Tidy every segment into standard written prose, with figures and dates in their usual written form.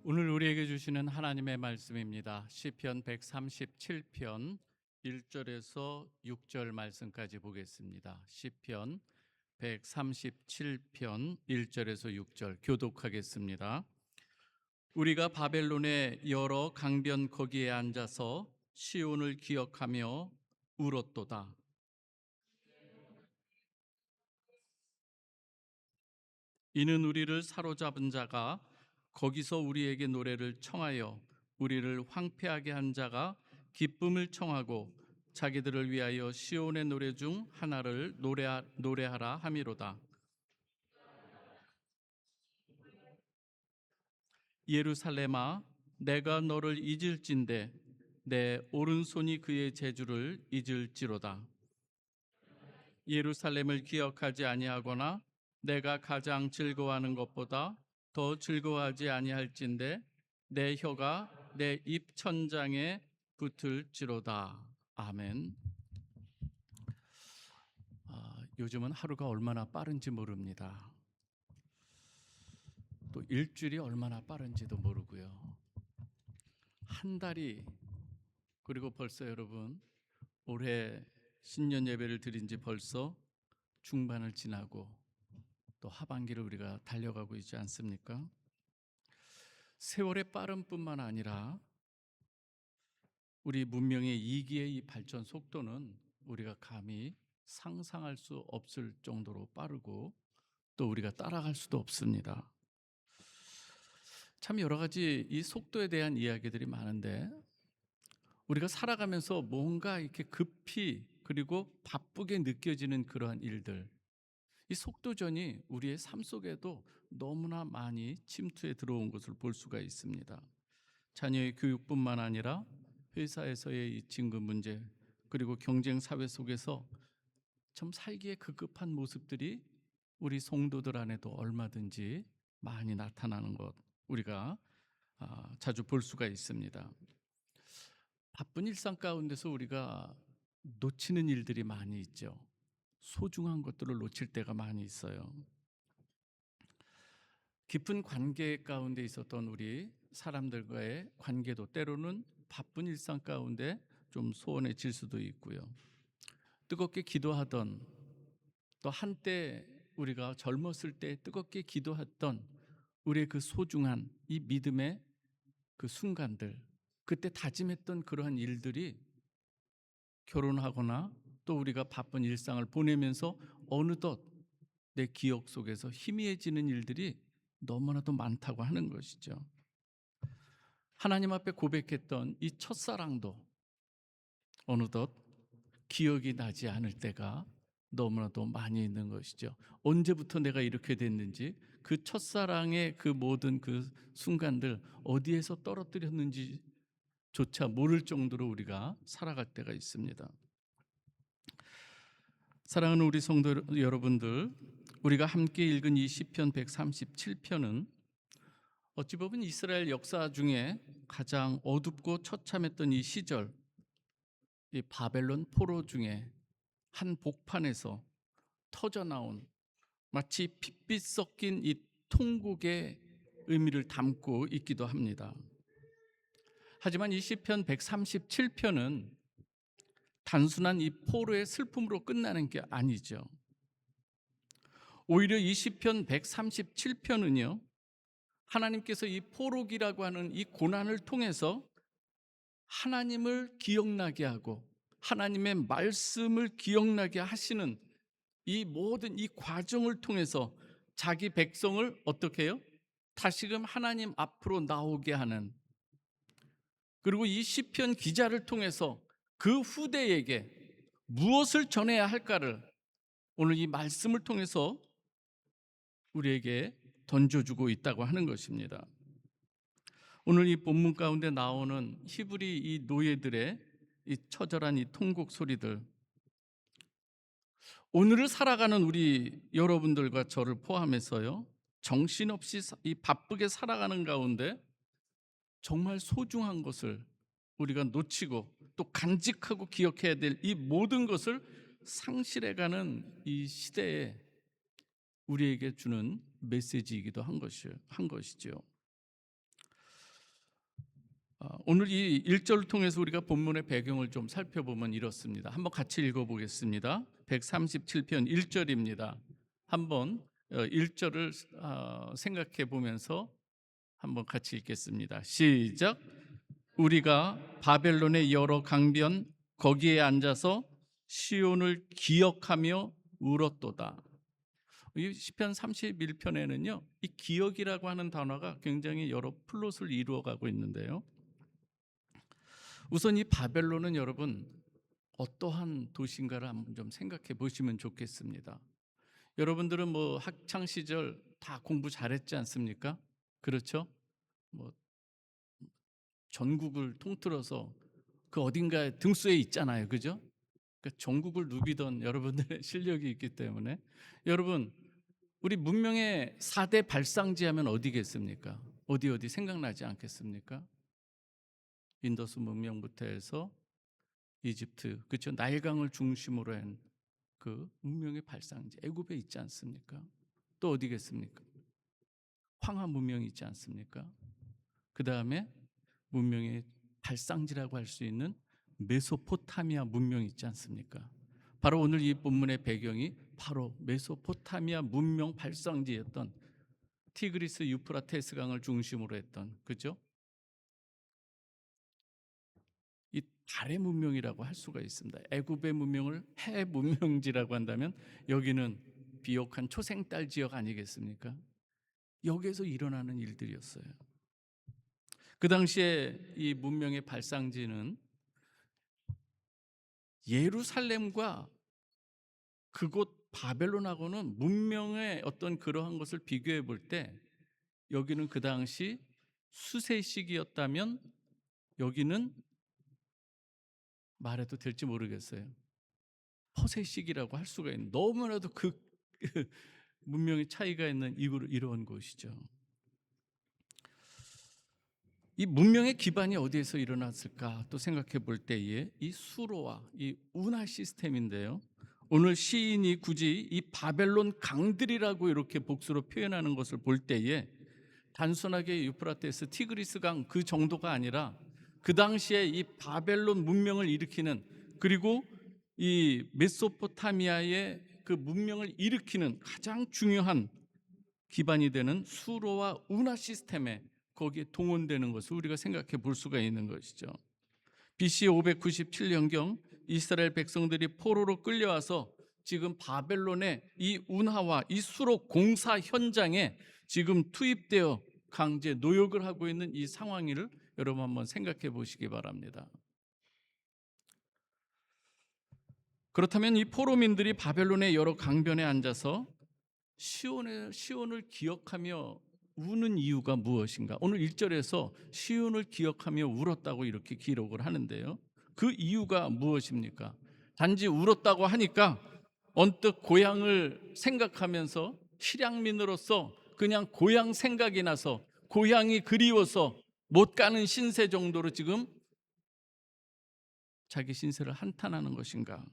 오늘 우리에게 주시는 하나님의 말씀입니다. 시편 137편 1절에서 6절 말씀까지 보겠습니다. 시편 137편 1절에서 6절 교독하겠습니다. 우리가 바벨론의 여러 강변 거기에 앉아서 시온을 기억하며 울었도다. 이는 우리를 사로잡은 자가 거기서 우리에게 노래를 청하여 우리를 황폐하게 한 자가 기쁨을 청하고 자기들을 위하여 시온의 노래 중 하나를 노래하라 함이로다. 예루살렘아, 내가 너를 잊을진대 내 오른손이 그의 재주를 잊을지로다. 예루살렘을 기억하지 아니하거나 내가 가장 즐거워하는 것보다 더 즐거워하지 아니할진대 내 혀가 내 입천장에 붙을지로다. 아멘. 요즘은 하루가 얼마나 빠른지 모릅니다. 또 일주일이 얼마나 빠른지도 모르고요. 한 달이, 그리고 벌써 여러분 올해 신년 예배를 드린 지 벌써 중반을 지나고 또 하반기를 우리가 달려가고 있지 않습니까? 세월의 빠름뿐만 아니라 우리 문명의 이기의 이 발전 속도는 우리가 감히 상상할 수 없을 정도로 빠르고 또 우리가 따라갈 수도 없습니다. 참 여러 가지 이 속도에 대한 이야기들이 많은데 우리가 살아가면서 뭔가 이렇게 급히 그리고 바쁘게 느껴지는 그러한 일들, 이 속도전이 우리의 삶 속에도 너무나 많이 침투해 들어온 것을 볼 수가 있습니다. 자녀의 교육뿐만 아니라 회사에서의 이 진급 문제, 그리고 경쟁 사회 속에서 참 살기에 급급한 모습들이 우리 성도들 안에도 얼마든지 많이 나타나는 것 우리가 자주 볼 수가 있습니다. 바쁜 일상 가운데서 우리가 놓치는 일들이 많이 있죠. 소중한 것들을 놓칠 때가 많이 있어요. 깊은 관계 가운데 있었던 우리 사람들과의 관계도 때로는 바쁜 일상 가운데 좀 소원해질 수도 있고요. 뜨겁게 기도하던, 또 한때 우리가 젊었을 때 뜨겁게 기도했던 우리의 그 소중한 이 믿음의 그 순간들, 그때 다짐했던 그러한 일들이 결혼하거나 또 우리가 바쁜 일상을 보내면서 어느덧 내 기억 속에서 희미해지는 일들이 너무나도 많다고 하는 것이죠. 하나님 앞에 고백했던 이 첫사랑도 어느덧 기억이 나지 않을 때가 너무나도 많이 있는 것이죠. 언제부터 내가 이렇게 됐는지, 그 첫사랑의 그 모든 그 순간들 어디에서 떨어뜨렸는지조차 모를 정도로 우리가 살아갈 때가 있습니다. 사랑하는 우리 성도 여러분들, 우리가 함께 읽은 이 시편 137편은 어찌 보면 이스라엘 역사 중에 가장 어둡고 처참했던 이 시절, 이 바벨론 포로 중에 한 복판에서 터져나온 마치 핏빛 섞인 이 통곡의 의미를 담고 있기도 합니다. 하지만 이 시편 137편은 단순한 이 포로의 슬픔으로 끝나는 게 아니죠. 오히려 이 시편 137편은요, 하나님께서 이 포로기라고 하는 이 고난을 통해서 하나님을 기억나게 하고 하나님의 말씀을 기억나게 하시는 이 모든 이 과정을 통해서 자기 백성을 어떻게 해요? 다시금 하나님 앞으로 나오게 하는, 그리고 이 시편 기자를 통해서 그 후대에게 무엇을 전해야 할까를 오늘 이 말씀을 통해서 우리에게 던져주고 있다고 하는 것입니다. 오늘 이 본문 가운데 나오는 히브리 이 노예들의 이 처절한 이 통곡 소리들, 오늘을 살아가는 우리 여러분들과 저를 포함해서요, 정신없이 이 바쁘게 살아가는 가운데 정말 소중한 것을 우리가 놓치고 또 간직하고 기억해야 될 이 모든 것을 상실해가는 이 시대에 우리에게 주는 메시지이기도 한 것이죠. 오늘 이 1절을 통해서 우리가 본문의 배경을 좀 살펴보면 이렇습니다. 한번 같이 읽어보겠습니다. 137편 1절입니다. 한번 1절을 생각해 보면서 한번 같이 읽겠습니다. 시작. 우리가 바벨론의 여러 강변 거기에 앉아서 시온을 기억하며 울었도다. 이 시편 31편에는요, 이 기억이라고 하는 단어가 굉장히 여러 플롯을 이루어가고 있는데요. 우선 이 바벨론은 여러분 어떠한 도시인가를 한번 좀 생각해 보시면 좋겠습니다. 여러분들은 뭐 학창 시절 다 공부 잘했지 않습니까? 그렇죠? 뭐 전국을 통틀어서 그 어딘가에 등수에 있잖아요, 그죠? 그러니까 전국을 누비던 여러분들의 실력이 있기 때문에 여러분 우리 문명의 4대 발상지 하면 어디겠습니까? 어디 생각나지 않겠습니까? 인더스 문명부터 해서 이집트, 그렇죠? 나일강을 중심으로 한 그 문명의 발상지 애굽에 있지 않습니까? 또 어디겠습니까? 황하 문명이 있지 않습니까? 그 다음에 문명의 발상지라고 할 수 있는 메소포타미아 문명이 있지 않습니까? 바로 오늘 이 본문의 배경이 바로 메소포타미아 문명 발상지였던 티그리스 유프라테스 강을 중심으로 했던, 그죠? 이 달의 문명이라고 할 수가 있습니다. 애굽의 문명을 해 문명지라고 한다면 여기는 비옥한 초생딸 지역 아니겠습니까? 여기에서 일어나는 일들이었어요. 그 당시에 이 문명의 발상지는 예루살렘과 그곳 바벨론하고는 문명의 어떤 그러한 것을 비교해 볼 때 여기는 그 당시 수세식이었다면 여기는 말해도 될지 모르겠어요. 허세식이라고 할 수가 있는, 너무나도 그 문명의 차이가 있는 이런 곳이죠. 이 문명의 기반이 어디에서 일어났을까 또 생각해 볼 때에 이 수로와 이 운하 시스템인데요. 오늘 시인이 굳이 이 바벨론 강들이라고 이렇게 복수로 표현하는 것을 볼 때에 단순하게 유프라테스 티그리스 강 그 정도가 아니라 그 당시에 이 바벨론 문명을 일으키는, 그리고 이 메소포타미아의 그 문명을 일으키는 가장 중요한 기반이 되는 수로와 운하 시스템에 거기에 동원되는 것을 우리가 생각해 볼 수가 있는 것이죠. BC 597년경 이스라엘 백성들이 포로로 끌려와서 지금 바벨론의 이 운하와 이 수로 공사 현장에 지금 투입되어 강제 노역을 하고 있는 이 상황을 여러분 한번 생각해 보시기 바랍니다. 그렇다면 이 포로민들이 바벨론의 여러 강변에 앉아서 시온을 기억하며 우는 이유가 무엇인가? 오늘 1절에서 시온을 기억하며 울었다고 이렇게 기록을 하는데요. 그 이유가 무엇입니까? 단지 울었다고 하니까 언뜻 고향을 생각하면서 실향민으로서 그냥 고향 생각이 나서 고향이 그리워서 못 가는 신세 정도로 지금 자기 신세를 한탄하는 것인가?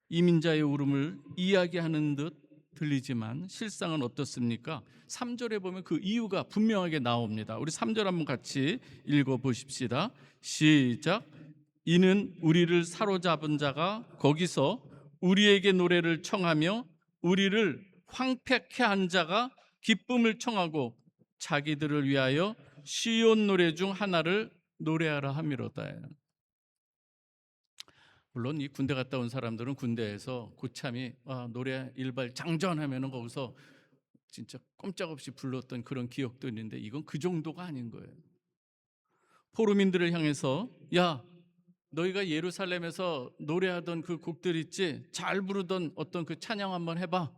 이민자의 울음을 이야기하는 듯 들리지만 실상은 어떻습니까? 3절에 보면 그 이유가 분명하게 나옵니다. 우리 3절 한번 같이 읽어보십시다. 시작. 이는 우리를 사로잡은 자가 거기서 우리에게 노래를 청하며 우리를 황폐케 한 자가 기쁨을 청하고 자기들을 위하여 시온 노래 중 하나를 노래하라 함이로다. 물론 이 군대 갔다 온 사람들은 군대에서 고참이 노래 일발 장전하면은 거기서 진짜 꼼짝없이 불렀던 그런 기억도 있는데 이건 그 정도가 아닌 거예요. 포로민들을 향해서 야, 너희가 예루살렘에서 노래하던 그 곡들 있지? 잘 부르던 어떤 그 찬양 한번 해봐.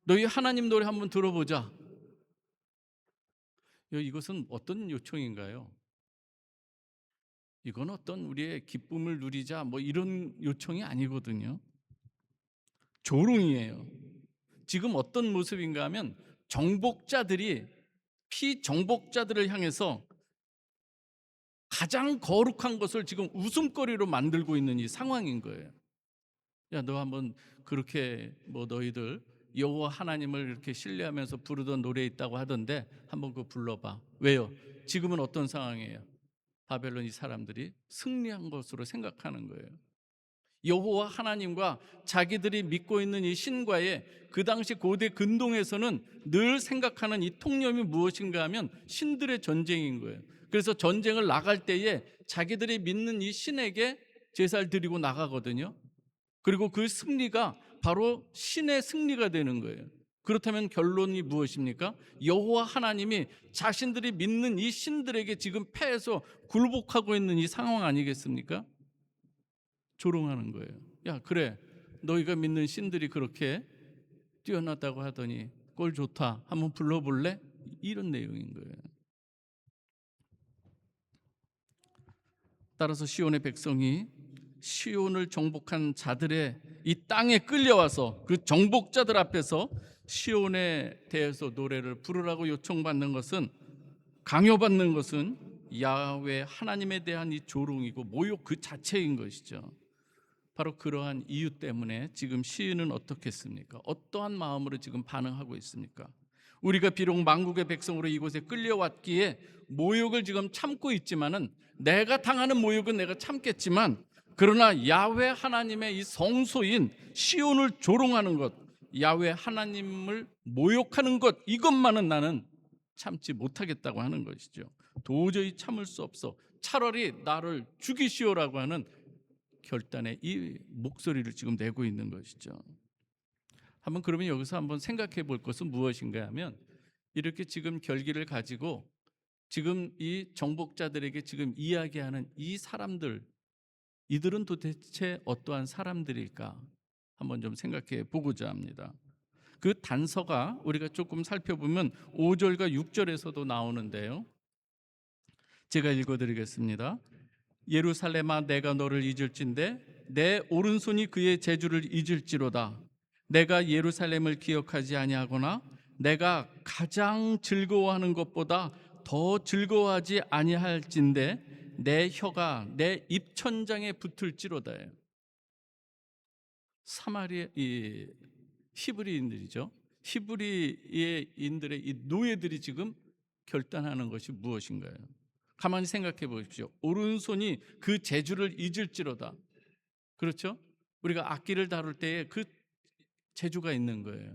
너희 하나님 노래 한번 들어보자. 이것은 어떤 요청인가요? 이건 어떤 우리의 기쁨을 누리자 뭐 이런 요청이 아니거든요. 조롱이에요. 지금 어떤 모습인가 하면 정복자들이 피정복자들을 향해서 가장 거룩한 것을 지금 웃음거리로 만들고 있는 이 상황인 거예요. 야, 너 한번 그렇게 뭐 너희들 여호와 하나님을 이렇게 신뢰하면서 부르던 노래 있다고 하던데 한번 그거 불러봐. 왜요? 지금은 어떤 상황이에요? 바벨론 이 사람들이 승리한 것으로 생각하는 거예요. 여호와 하나님과 자기들이 믿고 있는 이 신과의 그 당시 고대 근동에서는 늘 생각하는 이 통념이 무엇인가 하면 신들의 전쟁인 거예요. 그래서 전쟁을 나갈 때에 자기들이 믿는 이 신에게 제사를 드리고 나가거든요. 그리고 그 승리가 바로 신의 승리가 되는 거예요. 그렇다면 결론이 무엇입니까? 여호와 하나님이 자신들이 믿는 이 신들에게 지금 패해서 굴복하고 있는 이 상황 아니겠습니까? 조롱하는 거예요. 야, 그래, 너희가 믿는 신들이 그렇게 뛰어났다고 하더니 꼴 좋다, 한번 불러볼래? 이런 내용인 거예요. 따라서 시온의 백성이 시온을 정복한 자들의 이 땅에 끌려와서 그 정복자들 앞에서 시온에 대해서 노래를 부르라고 요청받는 것은, 강요받는 것은 야훼 하나님에 대한 이 조롱이고 모욕 그 자체인 것이죠. 바로 그러한 이유 때문에 지금 시인은 어떻겠습니까? 어떠한 마음으로 지금 반응하고 있습니까? 우리가 비록 만국의 백성으로 이곳에 끌려왔기에 모욕을 지금 참고 있지만은, 내가 당하는 모욕은 내가 참겠지만, 그러나 야훼 하나님의 이 성소인 시온을 조롱하는 것, 야훼 하나님을 모욕하는 것, 이것만은 나는 참지 못하겠다고 하는 것이죠. 도저히 참을 수 없어, 차라리 나를 죽이시오라고 하는 결단의 이 목소리를 지금 내고 있는 것이죠. 한번 그러면 여기서 한번 생각해 볼 것은 무엇인가 하면, 이렇게 지금 결기를 가지고 지금 이 정복자들에게 지금 이야기하는 이 사람들, 이들은 도대체 어떠한 사람들일까 한번 좀 생각해 보고자 합니다. 그 단서가 우리가 조금 살펴보면 5절과 6절에서도 나오는데요. 제가 읽어드리겠습니다. 예루살렘아, 내가 너를 잊을진대 내 오른손이 그의 재주를 잊을지로다. 내가 예루살렘을 기억하지 아니하거나 내가 가장 즐거워하는 것보다 더 즐거워하지 아니할진대 내 혀가 내 입천장에 붙을지로다. 사마리아 이 히브리인들이죠. 히브리인들의 이 노예들이 지금 결단하는 것이 무엇인가요? 가만히 생각해 보십시오. 오른손이 그 재주를 잊을지로다. 그렇죠? 우리가 악기를 다룰 때에 그 재주가 있는 거예요.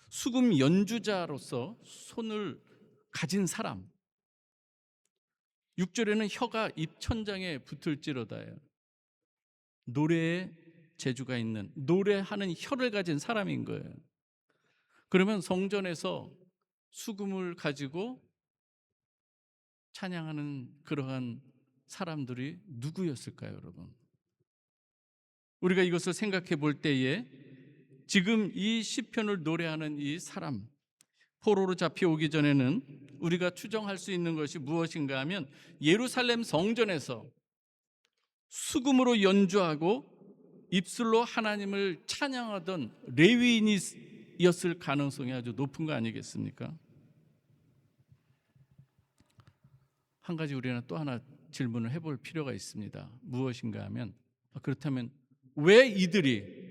수금 연주자로서 손을 가진 사람. 6절에는 혀가 입천장에 붙을지로다예요. 노래에 재주가 있는, 노래하는 혀를 가진 사람인 거예요. 그러면 성전에서 수금을 가지고 찬양하는 그러한 사람들이 누구였을까요, 여러분? 우리가 이것을 생각해 볼 때에 지금 이 시편을 노래하는 이 사람, 포로로 잡혀오기 전에는 우리가 추정할 수 있는 것이 무엇인가 하면, 예루살렘 성전에서 수금으로 연주하고 입술로 하나님을 찬양하던 레위인이었을 가능성이 아주 높은 거 아니겠습니까? 한 가지 우리는 또 하나 질문을 해볼 필요가 있습니다. 무엇인가 하면, 그렇다면 왜 이들이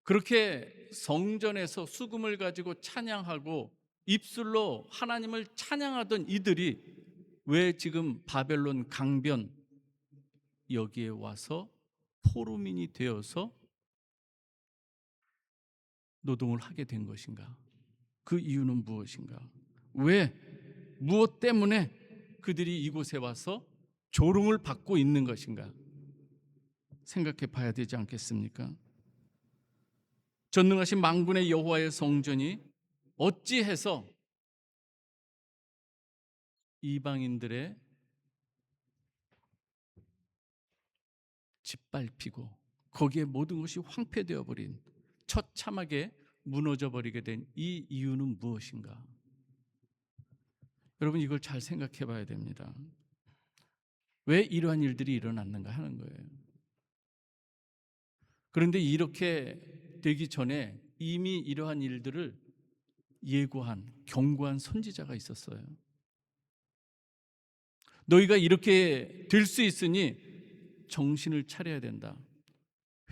그렇게 성전에서 수금을 가지고 찬양하고 입술로 하나님을 찬양하던 이들이 왜 지금 바벨론 강변 여기에 와서 포로민이 되어서 노동을 하게 된 것인가? 그 이유는 무엇인가? 왜, 무엇 때문에 그들이 이곳에 와서 조롱을 받고 있는 것인가? 생각해 봐야 되지 않겠습니까? 전능하신 만군의 여호와의 성전이 어찌해서 이방인들의 짓밟히고 거기에 모든 것이 황폐되어 버린, 처참하게 무너져 버리게 된 이 이유는 무엇인가? 여러분, 이걸 잘 생각해 봐야 됩니다. 왜 이러한 일들이 일어났는가 하는 거예요. 그런데 이렇게 되기 전에 이미 이러한 일들을 예고한, 경고한 선지자가 있었어요. 너희가 이렇게 될 수 있으니 정신을 차려야 된다.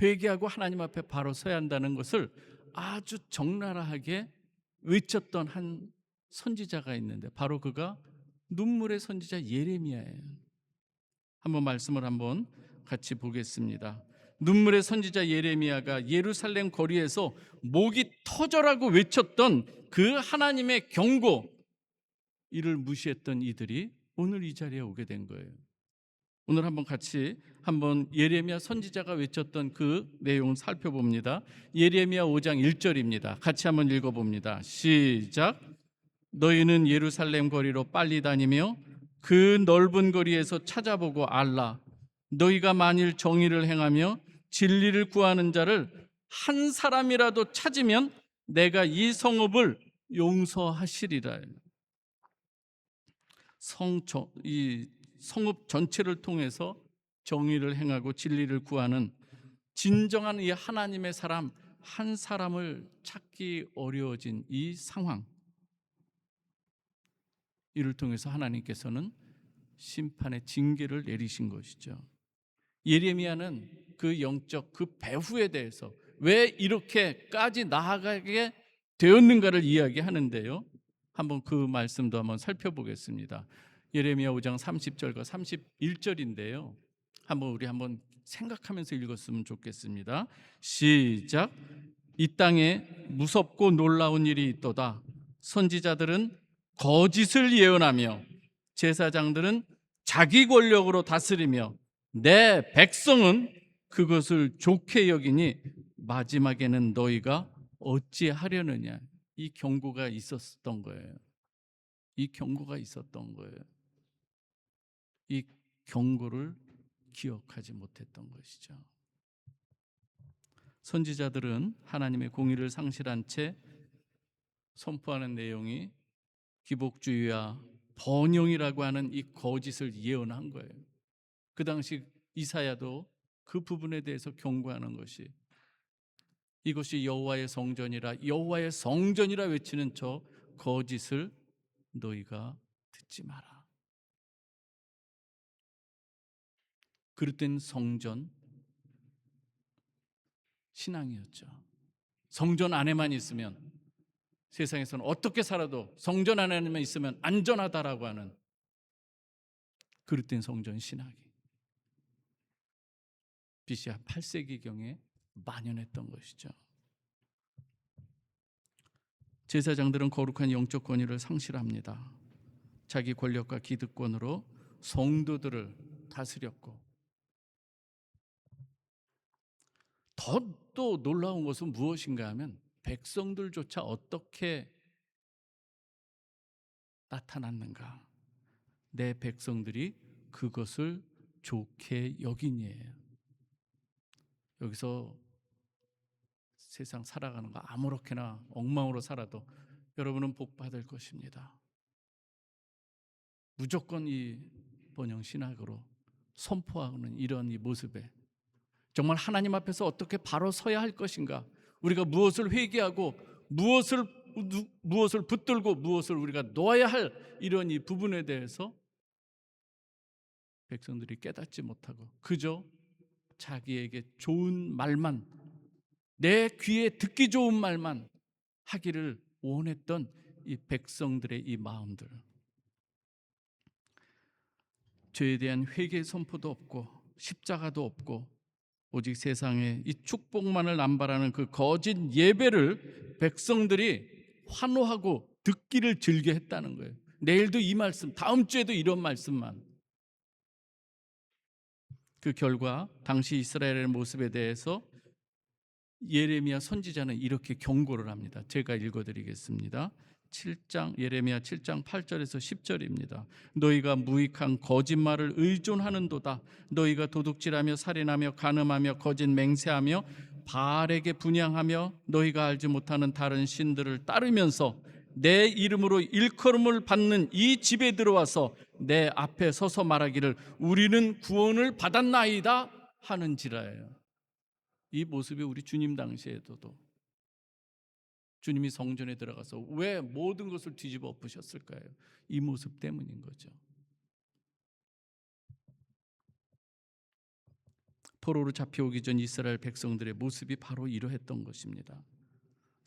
회개하고 하나님 앞에 바로 서야 한다는 것을 아주 적나라하게 외쳤던 한 선지자가 있는데 바로 그가 눈물의 선지자 예레미야예요. 한번 말씀을 한번 같이 보겠습니다. 눈물의 선지자 예레미야가 예루살렘 거리에서 목이 터져라고 외쳤던 그 하나님의 경고, 이를 무시했던 이들이 오늘 이 자리에 오게 된 거예요. 오늘 한번 같이 한번 예레미야 선지자가 외쳤던 그 내용을 살펴봅니다. 예레미야 5장 1절입니다. 같이 한번 읽어봅니다. 시작. 너희는 예루살렘 거리로 빨리 다니며 그 넓은 거리에서 찾아보고 알라. 너희가 만일 정의를 행하며 진리를 구하는 자를 한 사람이라도 찾으면 내가 이 성읍을 용서하시리라. 이 성읍 전체를 통해서 정의를 행하고 진리를 구하는 진정한 이 하나님의 사람 한 사람을 찾기 어려워진 이 상황, 이를 통해서 하나님께서는 심판의 징계를 내리신 것이죠. 예레미야는 그 영적 그 배후에 대해서 왜 이렇게까지 나아가게 되었는가를 이야기하는데요. 한번 그 말씀도 한번 살펴보겠습니다. 예레미야 5장 30절과 31절인데요. 우리 한번 생각하면서 읽었으면 좋겠습니다. 시작. 이 땅에 무섭고 놀라운 일이 있도다. 선지자들은 거짓을 예언하며 제사장들은 자기 권력으로 다스리며 내 백성은 그것을 좋게 여기니 마지막에는 너희가 어찌하려느냐. 이 경고가 있었던 거예요. 이 경고가 있었던 거예요. 이 경고를 기억하지 못했던 것이죠. 선지자들은 하나님의 공의를 상실한 채 선포하는 내용이 기복주의와 번영이라고 하는 이 거짓을 예언한 거예요. 그 당시 이사야도 그 부분에 대해서 경고하는 것이, 이것이 여호와의 성전이라 여호와의 성전이라 외치는 저 거짓을 너희가 듣지 마라. 그릇된 성전 신앙이었죠. 성전 안에만 있으면, 세상에서는 어떻게 살아도 성전 안에만 있으면 안전하다라고 하는 그릇된 성전 신학이 BC 8세기경에 만연했던 것이죠. 제사장들은 거룩한 영적 권위를 상실합니다. 자기 권력과 기득권으로 성도들을 다스렸고, 더 놀라운 것은 무엇인가 하면 백성들조차 어떻게 나타났는가. 내 백성들이 그것을 좋게 여기니에요. 여기서 세상 살아가는 거 아무렇게나 엉망으로 살아도 여러분은 복 받을 것입니다. 무조건 이 번영 신학으로 선포하는 이런 이 모습에 정말 하나님 앞에서 어떻게 바로 서야 할 것인가, 우리가 무엇을 회개하고 무엇을 붙들고 무엇을 우리가 놓아야 할 이런 이 부분에 대해서 백성들이 깨닫지 못하고 그저 자기에게 좋은 말만, 내 귀에 듣기 좋은 말만 하기를 원했던 이 백성들의 이 마음들, 죄에 대한 회개 선포도 없고 십자가도 없고 오직 세상에 이 축복만을 남발하는 그 거짓 예배를 백성들이 환호하고 듣기를 즐겨 했다는 거예요. 내일도 이 말씀, 다음 주에도 이런 말씀만. 그 결과 당시 이스라엘의 모습에 대해서 예레미야 선지자는 이렇게 경고를 합니다. 제가 읽어드리겠습니다. 예레미야 7장 8절에서 10절입니다. 너희가 무익한 거짓말을 의존하는도다. 너희가 도둑질하며 살인하며 간음하며 거짓 맹세하며 바알에게 분향하며 너희가 알지 못하는 다른 신들을 따르면서 내 이름으로 일컬음을 받는 이 집에 들어와서 내 앞에 서서 말하기를 우리는 구원을 받았나이다 하는지라예요. 이 모습이 우리 주님 당시에도 주님이 성전에 들어가서 왜 모든 것을 뒤집어 엎으셨을까요? 이 모습 때문인 거죠. 포로로 잡혀오기 전 이스라엘 백성들의 모습이 바로 이러했던 것입니다.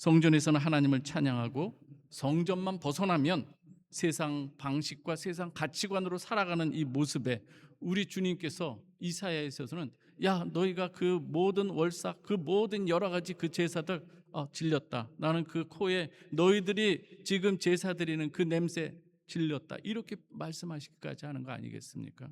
성전에서는 하나님을 찬양하고 성전만 벗어나면 세상 방식과 세상 가치관으로 살아가는 이 모습에 우리 주님께서 이사야에 있어서는 야, 너희가 그 모든 월삭, 그 모든 여러 가지 그 제사들 질렸다. 나는 그 코에 너희들이 지금 제사 드리는 그 냄새 질렸다. 이렇게 말씀하시기까지 하는 거 아니겠습니까?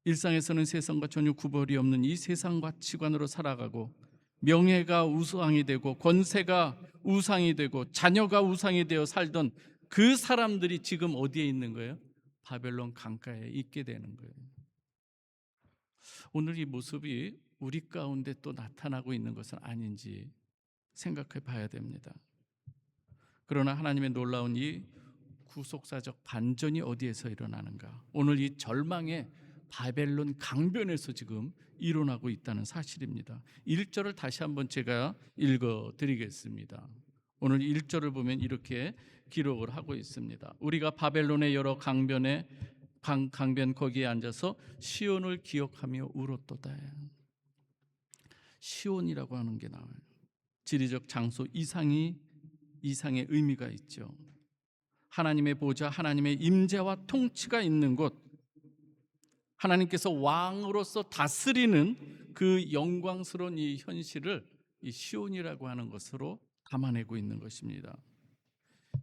일상에서는 세상과 전혀 구별이 없는 이 세상 가치관으로 살아가고 명예가 우상이 되고 권세가 우상이 되고 자녀가 우상이 되어 살던 그 사람들이 지금 어디에 있는 거예요? 바벨론 강가에 있게 되는 거예요. 오늘 이 모습이 우리 가운데 또 나타나고 있는 것은 아닌지 생각해 봐야 됩니다. 그러나 하나님의 놀라운 이 구속사적 반전이 어디에서 일어나는가? 오늘 이 절망의 바벨론 강변에서 지금 일어나고 있다는 사실입니다. 1절을 다시 한번 제가 읽어 드리겠습니다. 오늘 1절을 보면 이렇게 기록을 하고 있습니다. 우리가 바벨론의 여러 강변 거기에 앉아서 시온을 기억하며 울었도다. 시온이라고 하는 게 나와요. 지리적 장소 이상의 의미가 있죠. 하나님의 보좌, 하나님의 임재와 통치가 있는 곳, 하나님께서 왕으로서 다스리는 그 영광스러운 이 현실을 이 시온이라고 하는 것으로 담아내고 있는 것입니다.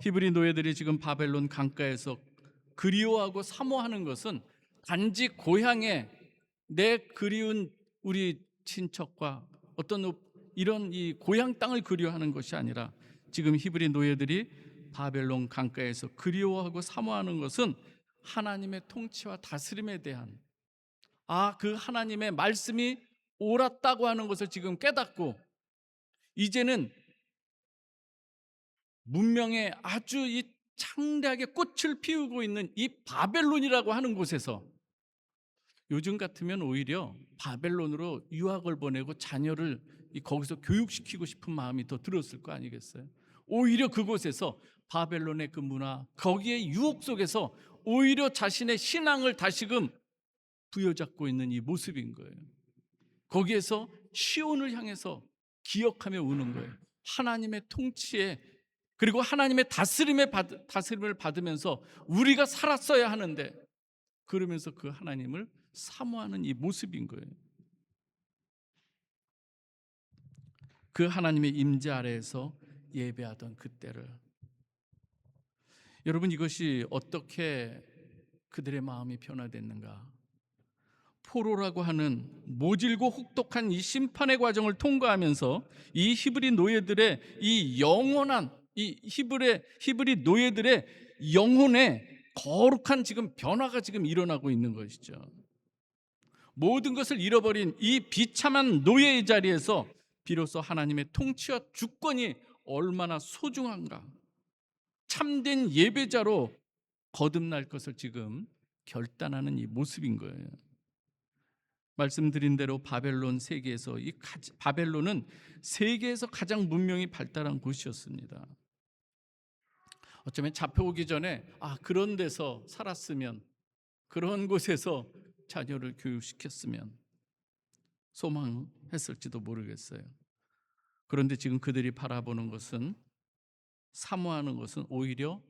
히브리 노예들이 지금 바벨론 강가에서 그리워하고 사모하는 것은 단지 고향에 내 그리운 우리 친척과 어떤 이런 이 고향 땅을 그리워하는 것이 아니라 지금 히브리 노예들이 바벨론 강가에서 그리워하고 사모하는 것은 하나님의 통치와 다스림에 대한 그 하나님의 말씀이 옳았다고 하는 것을 지금 깨닫고 이제는 문명의 아주 이 창대하게 꽃을 피우고 있는 이 바벨론이라고 하는 곳에서 요즘 같으면 오히려 바벨론으로 유학을 보내고 자녀를 거기서 교육시키고 싶은 마음이 더 들었을 거 아니겠어요? 오히려 그곳에서 바벨론의 그 문화, 거기에 유혹 속에서 오히려 자신의 신앙을 다시금 부여잡고 있는 이 모습인 거예요. 거기에서 시온을 향해서 기억하며 우는 거예요. 하나님의 통치에 그리고 하나님의 다스림을 받으면서 우리가 살았어야 하는데 그러면서 그 하나님을 사모하는 이 모습인 거예요. 그 하나님의 임재 아래에서 예배하던 그때를 여러분 이것이 어떻게 그들의 마음이 변화됐는가? 포로라고 하는 모질고 혹독한 이 심판의 과정을 통과하면서 이 히브리 노예들의 이 영원한 이 히브리 노예들의 영혼에 거룩한 지금 변화가 지금 일어나고 있는 것이죠. 모든 것을 잃어버린 이 비참한 노예의 자리에서 비로소 하나님의 통치와 주권이 얼마나 소중한가, 참된 예배자로 거듭날 것을 지금 결단하는 이 모습인 거예요. 말씀드린 대로 바벨론은 세계에서 가장 문명이 발달한 곳이었습니다. 어쩌면 잡혀오기 전에 그런 데서 살았으면, 그런 곳에서 자녀를 교육시켰으면 소망했을지도 모르겠어요. 그런데 지금 그들이 바라보는 것은, 사모하는 것은 오히려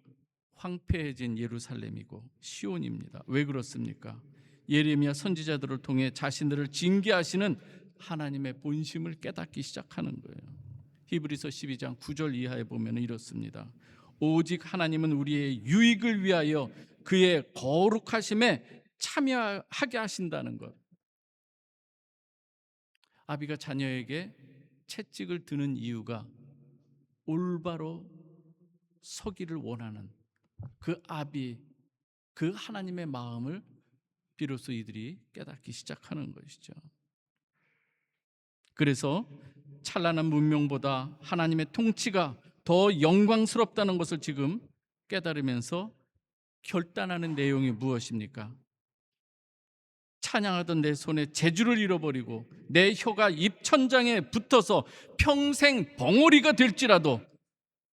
황폐해진 예루살렘이고 시온입니다. 왜 그렇습니까? 예레미야 선지자들을 통해 자신들을 징계하시는 하나님의 본심을 깨닫기 시작하는 거예요. 히브리서 12장 9절 이하에 보면 이렇습니다. 오직 하나님은 우리의 유익을 위하여 그의 거룩하심에 참여하게 하신다는 것. 아비가 자녀에게 채찍을 드는 이유가 올바로 서기를 원하는 그 아비, 그 하나님의 마음을 비로소 이들이 깨닫기 시작하는 것이죠. 그래서 찬란한 문명보다 하나님의 통치가 더 영광스럽다는 것을 지금 깨달으면서 결단하는 내용이 무엇입니까? 찬양하던 내 손에 재주를 잃어버리고 내 혀가 입천장에 붙어서 평생 벙어리가 될지라도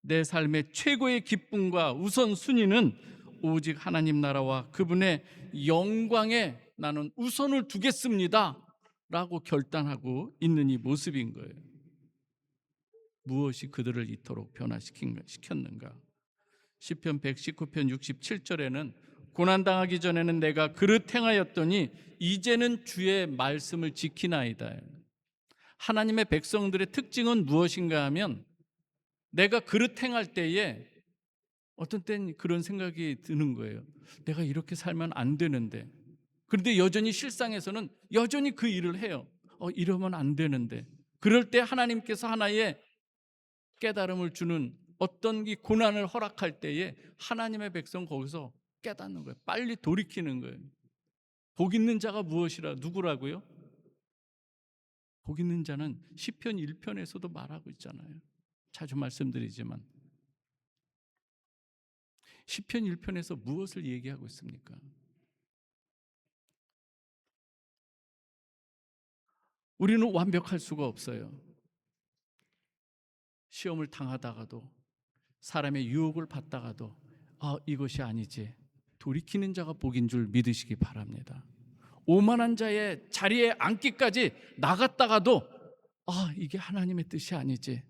내 삶의 최고의 기쁨과 우선순위는 오직 하나님 나라와 그분의 영광에 나는 우선을 두겠습니다 라고 결단하고 있는 이 모습인 거예요. 무엇이 그들을 이토록 변화시켰는가? 시편 119편 67절에는 고난당하기 전에는 내가 그릇 행하였더니 이제는 주의 말씀을 지키나이다. 하나님의 백성들의 특징은 무엇인가 하면 내가 그릇 행할 때에 어떤 땐 그런 생각이 드는 거예요. 내가 이렇게 살면 안 되는데, 그런데 여전히 실상에서는 여전히 그 일을 해요. 이러면 안 되는데. 그럴 때 하나님께서 하나의 깨달음을 주는 어떤 이 고난을 허락할 때에 하나님의 백성 거기서 깨닫는 거예요. 빨리 돌이키는 거예요. 복 있는 자가 무엇이라, 누구라고요? 복 있는 자는 시편 1편에서도 말하고 있잖아요. 자주 말씀드리지만 시편 1편에서 무엇을 얘기하고 있습니까? 우리는 완벽할 수가 없어요. 시험을 당하다가도, 사람의 유혹을 받다가도 이것이 아니지, 돌이키는 자가 복인 줄 믿으시기 바랍니다. 오만한 자의 자리에 앉기까지 나갔다가도 이게 하나님의 뜻이 아니지,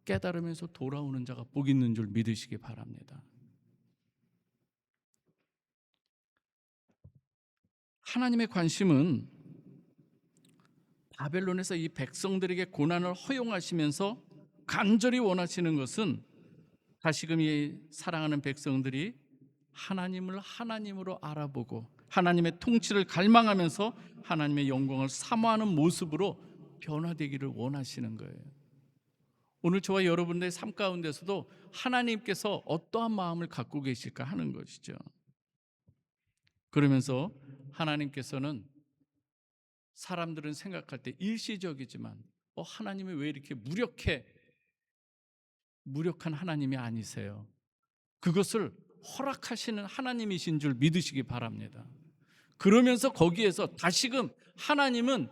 깨달으면서 돌아오는 자가 복 있는 줄 믿으시기 바랍니다. 하나님의 관심은 바벨론에서 이 백성들에게 고난을 허용하시면서 간절히 원하시는 것은 다시금 이 사랑하는 백성들이 하나님을 하나님으로 알아보고 하나님의 통치를 갈망하면서 하나님의 영광을 사모하는 모습으로 변화되기를 원하시는 거예요. 오늘 저와 여러분들의 삶 가운데서도 하나님께서 어떠한 마음을 갖고 계실까 하는 것이죠. 그러면서 하나님께서는 사람들은 생각할 때 일시적이지만 하나님이 왜 이렇게 무력한 하나님이 아니세요? 그것을 허락하시는 하나님이신 줄 믿으시기 바랍니다. 그러면서 거기에서 다시금 하나님은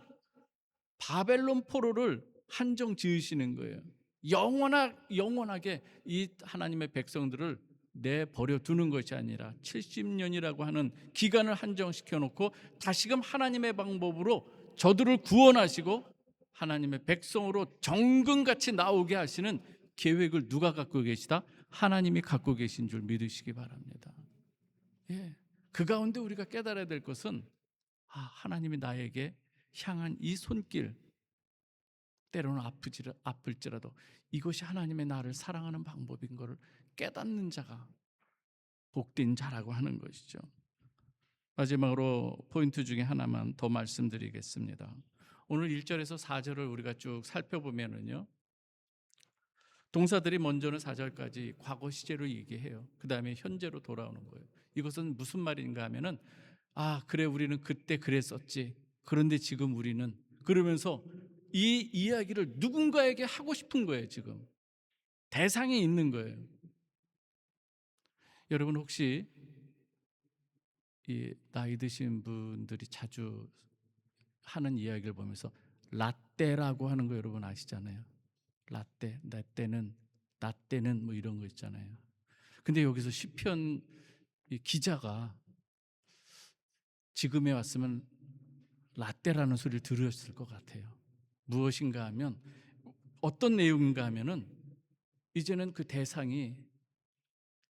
바벨론 포로를 한정 지으시는 거예요. 영원하게 이 하나님의 백성들을 내버려 두는 것이 아니라 70년이라고 하는 기간을 한정시켜 놓고 다시금 하나님의 방법으로 저들을 구원하시고 하나님의 백성으로 정금같이 나오게 하시는 계획을 누가 갖고 계시다? 하나님이 갖고 계신 줄 믿으시기 바랍니다. 그 가운데 우리가 깨달아야 될 것은 하나님이 나에게 향한 이 손길, 때로는 아플지라도 이것이 하나님의 나를 사랑하는 방법인 것을 깨닫는 자가 복된 자라고 하는 것이죠. 마지막으로 포인트 중에 하나만 더 말씀드리겠습니다. 오늘 1절에서 4절을 우리가 쭉 살펴보면은요, 동사들이 먼저는 4절까지 과거 시제로 얘기해요. 그 다음에 현재로 돌아오는 거예요. 이것은 무슨 말인가 하면은 그래, 우리는 그때 그랬었지, 그런데 지금 우리는, 그러면서 이 이야기를 누군가에게 하고 싶은 거예요. 지금 대상이 있는 거예요. 여러분 혹시 이 나이 드신 분들이 자주 하는 이야기를 보면서 라떼라고 하는 거 여러분 아시잖아요. 라떼, 나 때는 뭐 이런 거 있잖아요. 근데 여기서 시편 기자가 지금에 왔으면 라떼라는 소리를 들으셨을 것 같아요. 무엇인가 하면, 어떤 내용인가 하면은 이제는 그 대상이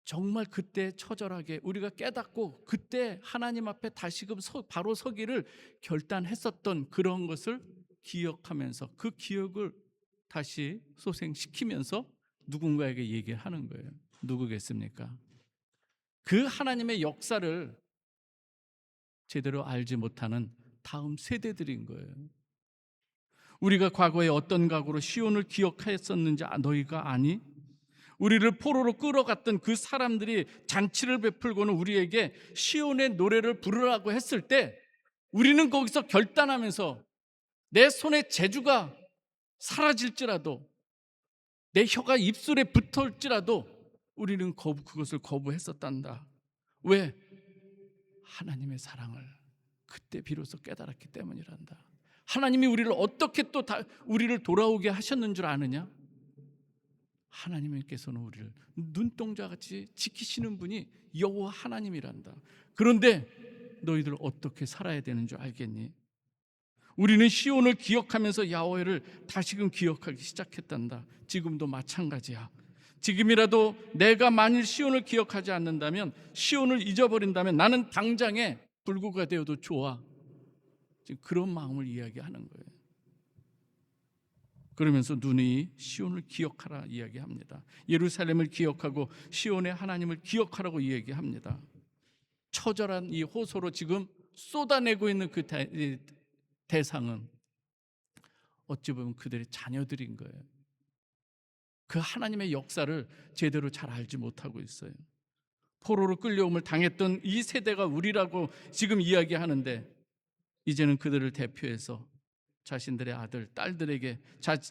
정말 그때 처절하게 우리가 깨닫고 그때 하나님 앞에 다시금 바로 서기를 결단했었던 그런 것을 기억하면서 그 기억을 다시 소생시키면서 누군가에게 얘기하는 거예요. 누구겠습니까? 그 하나님의 역사를 제대로 알지 못하는 다음 세대들인 거예요. 우리가 과거에 어떤 각오로 시온을 기억하였었는지 너희가 아니? 우리를 포로로 끌어갔던 그 사람들이 잔치를 베풀고는 우리에게 시온의 노래를 부르라고 했을 때 우리는 거기서 결단하면서 내 손에 재주가 사라질지라도, 내 혀가 입술에 붙을지라도 우리는 그것을 거부했었단다. 왜? 하나님의 사랑을 그때 비로소 깨달았기 때문이란다. 하나님이 우리를 어떻게 또 우리를 돌아오게 하셨는 줄 아느냐? 하나님께서는 우리를 눈동자같이 지키시는 분이 여호와 하나님이란다. 그런데 너희들 어떻게 살아야 되는 줄 알겠니? 우리는 시온을 기억하면서 야훼를 다시금 기억하기 시작했단다. 지금도 마찬가지야. 지금이라도 내가 만일 시온을 기억하지 않는다면, 시온을 잊어버린다면 나는 당장에 불구가 되어도 좋아. 지금 그런 마음을 이야기하는 거예요. 그러면서 눈이 시온을 기억하라 이야기합니다. 예루살렘을 기억하고 시온의 하나님을 기억하라고 이야기합니다. 처절한 이 호소로 지금 쏟아내고 있는 그 대상은 어찌 보면 그들의 자녀들인 거예요. 그 하나님의 역사를 제대로 잘 알지 못하고 있어요. 포로로 끌려옴을 당했던 이 세대가 우리라고 지금 이야기하는데, 이제는 그들을 대표해서 자신들의 아들, 딸들에게,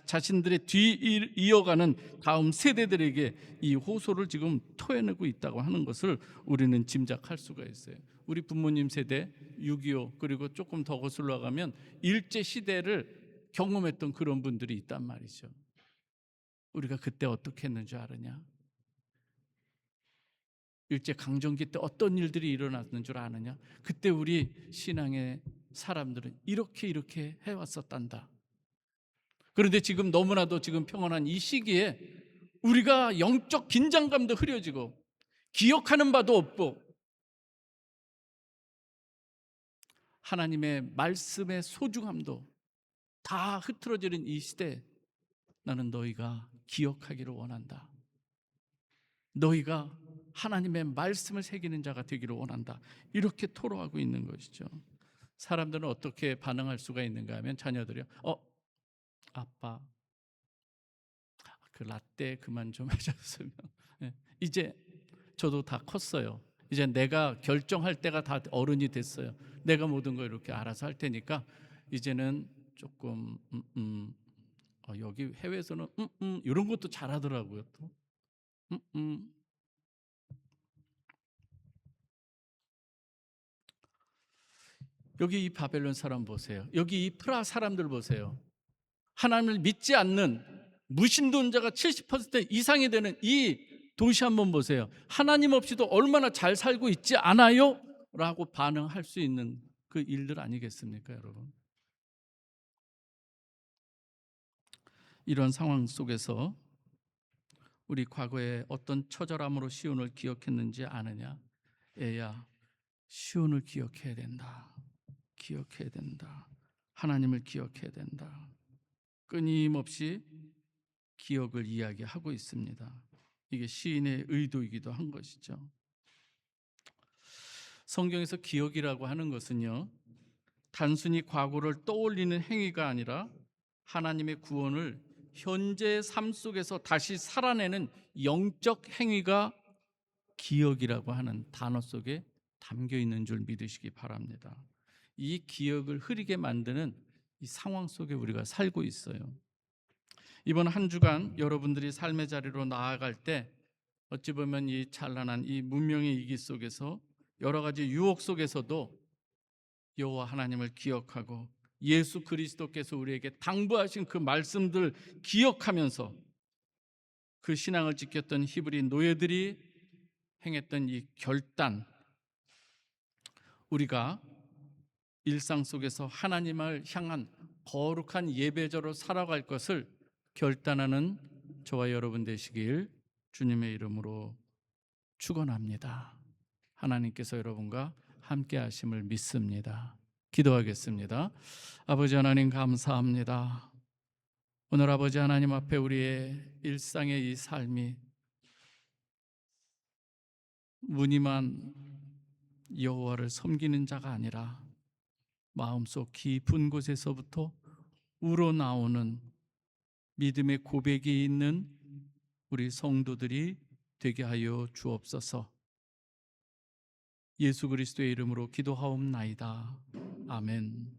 자신들의 뒤 이어가는 다음 세대들에게 이 호소를 지금 토해내고 있다고 하는 것을 우리는 짐작할 수가 있어요. 우리 부모님 세대 6.25, 그리고 조금 더 거슬러 가면 일제 시대를 경험했던 그런 분들이 있단 말이죠. 우리가 그때 어떻게 했는지 아느냐? 일제 강점기 때 어떤 일들이 일어났는 줄 아느냐? 그때 우리 신앙의 사람들은 이렇게 해왔었단다. 그런데 지금 너무나도 지금 평안한 이 시기에 우리가 영적 긴장감도 흐려지고 기억하는 바도 없고 하나님의 말씀의 소중함도 다 흐트러지는 이 시대에 나는 너희가 기억하기를 원한다. 너희가 하나님의 말씀을 새기는 자가 되기를 원한다. 이렇게 토로하고 있는 것이죠. 사람들은 어떻게 반응할 수가 있는가 하면, 자녀들이 아빠 그 라떼 그만 좀 해줬으면. 이제 저도 다 컸어요. 이제 내가 결정할 때가 다 어른이 됐어요. 내가 모든 걸 이렇게 알아서 할 테니까 이제는 조금 여기 해외에서는 이런 것도 잘하더라고요. 또 여기 이 바벨론 사람 보세요. 여기 이 프라 사람들 보세요. 하나님을 믿지 않는 무신론자가 70% 이상이 되는 이 도시 한번 보세요. 하나님 없이도 얼마나 잘 살고 있지 않아요? 라고 반응할 수 있는 그 일들 아니겠습니까, 여러분? 이런 상황 속에서 우리 과거에 어떤 처절함으로 시온을 기억했는지 아느냐? 애야, 시온을 기억해야 된다. 기억해야 된다. 하나님을 기억해야 된다. 끊임없이 기억을 이야기하고 있습니다. 이게 시인의 의도이기도 한 것이죠. 성경에서 기억이라고 하는 것은요, 단순히 과거를 떠올리는 행위가 아니라 하나님의 구원을 현재 삶 속에서 다시 살아내는 영적 행위가 기억이라고 하는 단어 속에 담겨 있는 줄 믿으시기 바랍니다. 이 기억을 흐리게 만드는 이 상황 속에 우리가 살고 있어요. 이번 한 주간 여러분들이 삶의 자리로 나아갈 때 어찌 보면 이 찬란한 이 문명의 이기 속에서 여러 가지 유혹 속에서도 여호와 하나님을 기억하고 예수 그리스도께서 우리에게 당부하신 그 말씀들 기억하면서 그 신앙을 지켰던 히브리 노예들이 행했던 이 결단, 우리가 일상 속에서 하나님을 향한 거룩한 예배자로 살아갈 것을 결단하는 저와 여러분 되시길 주님의 이름으로 축원합니다. 하나님께서 여러분과 함께 하심을 믿습니다. 기도하겠습니다. 아버지 하나님 감사합니다. 오늘 아버지 하나님 앞에 우리의 일상의 이 삶이 무늬만 여호와를 섬기는 자가 아니라 마음속 깊은 곳에서부터 우러나오는 믿음의 고백이 있는 우리 성도들이 되게 하여 주옵소서. 예수 그리스도의 이름으로 기도하옵나이다. 아멘.